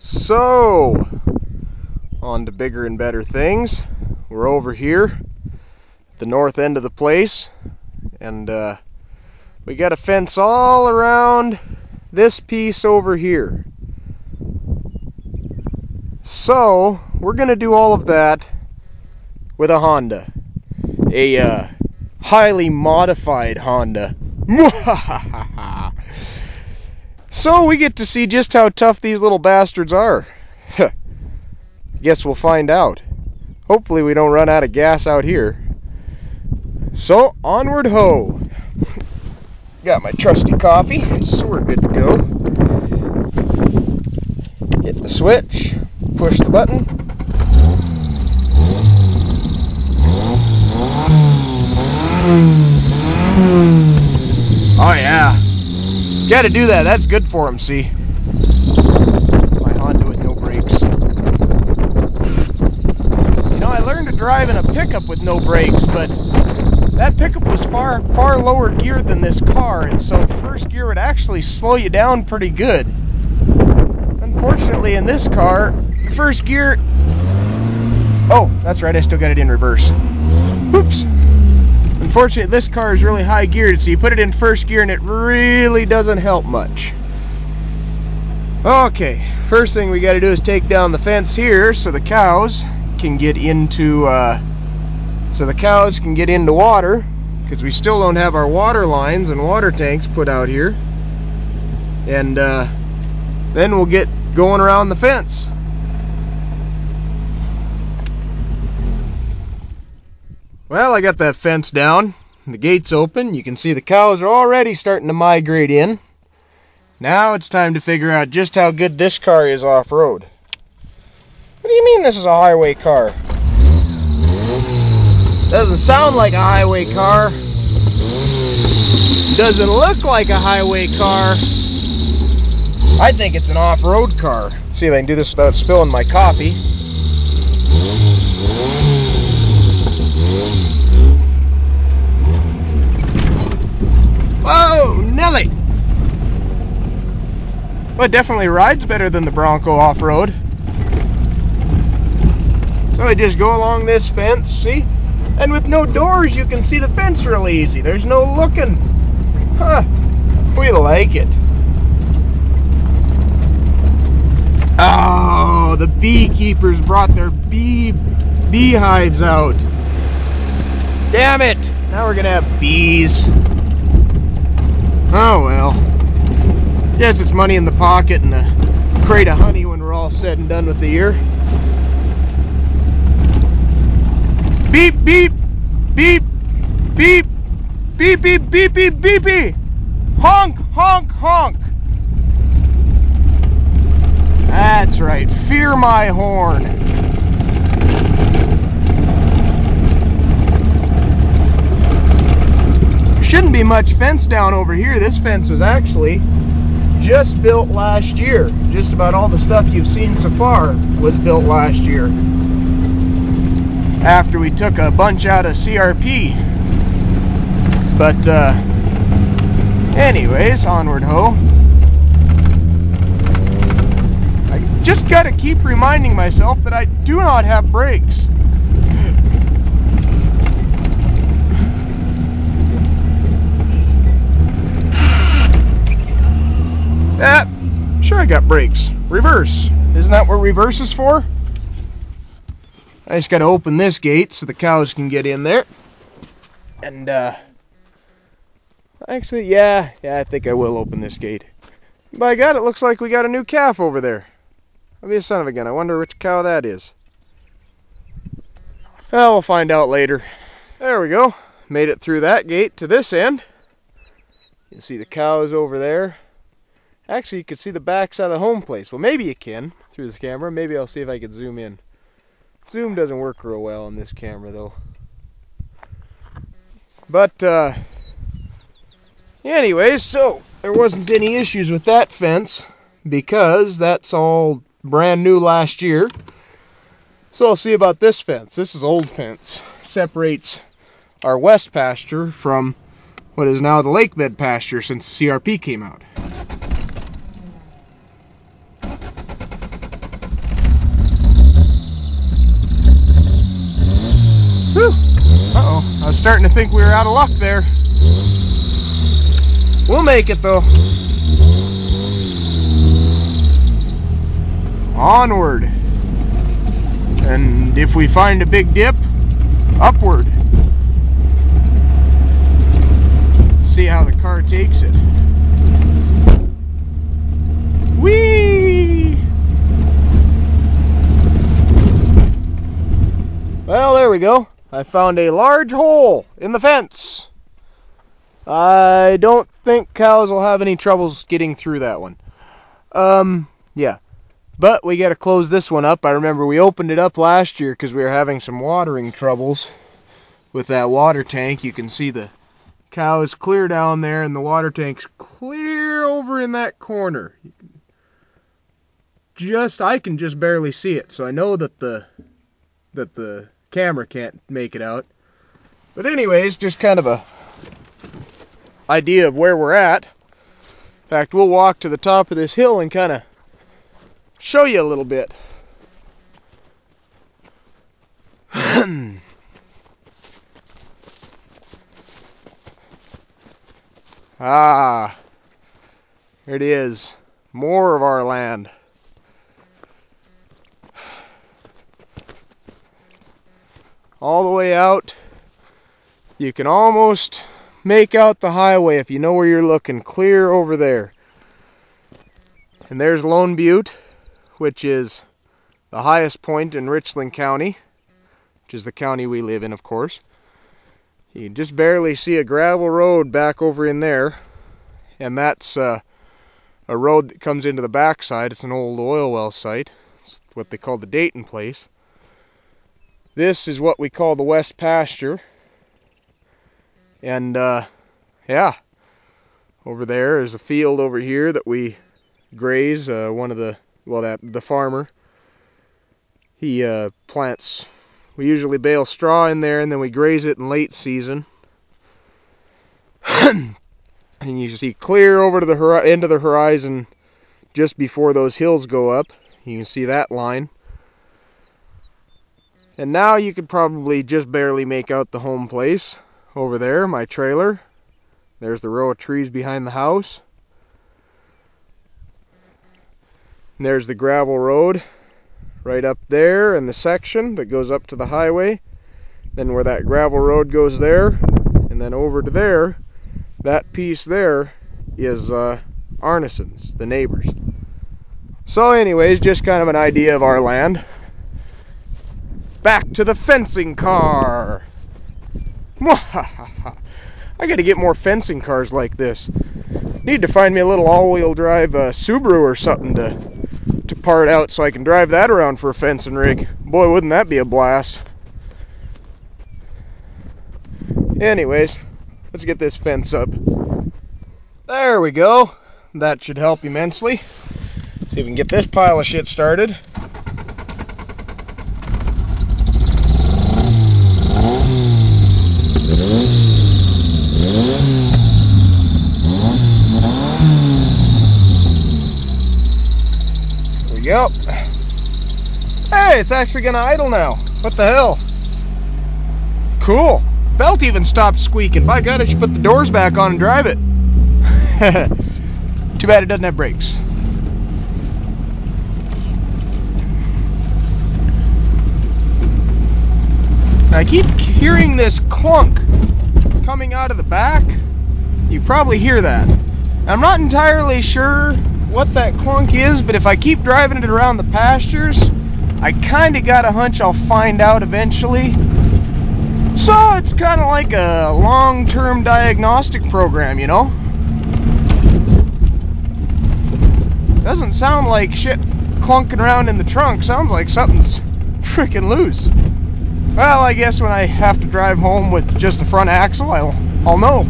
So, on to bigger and better things. We're over here at the north end of the place, and we got a fence all around this piece over here. So, we're going to do all of that with a Honda. A highly modified Honda. So we get to see just how tough these little bastards are. Guess we'll find out. Hopefully we don't run out of gas out here. So, onward ho! Got my trusty coffee, so we're good to go. Hit the switch, push the button. Oh yeah, gotta do that, that's good for him, see? My Honda with no brakes. You know, I learned to drive in a pickup with no brakes, but that pickup was far lower gear than this car, and so first gear would actually slow you down pretty good. Unfortunately, in this car, first gear... Oh, that's right, I still got it in reverse. Oops. Unfortunately, this car is really high geared, so you put it in first gear and it really doesn't help much. Okay, first thing we got to do is take down the fence here so the cows can get into water, because we still don't have our water lines and water tanks put out here. And then we'll get going around the fence. Well, I got that fence down, the gate's open, you can see the cows are already starting to migrate in. Now it's time to figure out just how good this car is off-road. What do you mean this is a highway car? Doesn't sound like a highway car. Doesn't look like a highway car. I think it's an off-road car. Let's see if I can do this without spilling my coffee. Whoa, Nelly! Well, it definitely rides better than the Bronco off-road. So I just go along this fence, see? And with no doors, you can see the fence really easy. There's no looking. Huh, we like it. Oh, the beekeepers brought their beehives out. Damn it! Now we're gonna have bees. Oh well. Yes, it's money in the pocket and a crate of honey when we're all said and done with the year. Beep, beep, beep, beep, beep, beep, beep, beep, beep, beep. Honk, honk, honk. That's right, fear my horn. Shouldn't be much fence down over here. This fence was actually just built last year. Just about all the stuff you've seen so far was built last year, after we took a bunch out of CRP. But anyways, onward ho. I just gotta keep reminding myself that I do not have brakes. Sure, I got brakes. Reverse. Isn't that what reverse is for? I just gotta open this gate so the cows can get in there. And actually, yeah, I think I will open this gate. By God, it looks like we got a new calf over there. I'll be a son of a gun. I wonder which cow that is. Well, we'll find out later. There we go. Made it through that gate to this end. You can see the cows over there. Actually, you can see the backside of the home place. Well, maybe you can through the camera. Maybe I'll see if I can zoom in. Zoom doesn't work real well on this camera, though. But, anyways, so there wasn't any issues with that fence because that's all brand new last year. So I'll see about this fence. This is old fence. Separates our west pasture from what is now the lake bed pasture since CRP came out. starting to think we were out of luck there. We'll make it though. Onward. And if we find a big dip, upward. See how the car takes it. Whee! Well, there we go. I found a large hole in the fence. I don't think cows will have any troubles getting through that one. Yeah. But we got to close this one up. I remember we opened it up last year because we were having some watering troubles with that water tank. You can see the cow is clear down there and the water tank's clear over in that corner. I can just barely see it, so I know that the camera can't make it out. But anyways, just kind of a idea of where we're at. In fact, we'll walk to the top of this hill and kind of show you a little bit. Ah, here it is. More of our land. All the way out. You can almost make out the highway if you know where you're looking, clear over there. And there's Lone Butte, which is the highest point in Richland County, which is the county we live in, of course. You can just barely see a gravel road back over in there, and that's a road that comes into the backside. It's an old oil well site. It's what they call the Dayton place. This is what we call the West Pasture. And yeah, over there is a field over here that we graze. The farmer, he plants, we usually bale straw in there and then we graze it in late season. And you see clear over to the end of the horizon just before those hills go up. You can see that line. And now you could probably just barely make out the home place. Over there, my trailer. There's the row of trees behind the house. And there's the gravel road right up there in the section that goes up to the highway. Then where that gravel road goes there, and then over to there, that piece there is Arneson's, the neighbors. So anyways, just kind of an idea of our land. Back to the fencing car. I gotta get more fencing cars like this. Need to find me a little all-wheel drive Subaru or something to part out so I can drive that around for a fencing rig. Boy, wouldn't that be a blast. Anyways, let's get this fence up. There we go. That should help immensely. See if we can get this pile of shit started. Yep. Hey, it's actually gonna idle now. What the hell? Cool. Belt even stopped squeaking. By God, I should put the doors back on and drive it. Too bad it doesn't have brakes. Now, I keep hearing this clunk coming out of the back. You probably hear that. I'm not entirely sure what that clunk is, but if I keep driving it around the pastures, I kind of got a hunch I'll find out eventually. So it's kind of like a long-term diagnostic program, you know? Doesn't sound like shit clunking around in the trunk. Sounds like something's freaking loose. Well, I guess when I have to drive home with just the front axle, I'll know.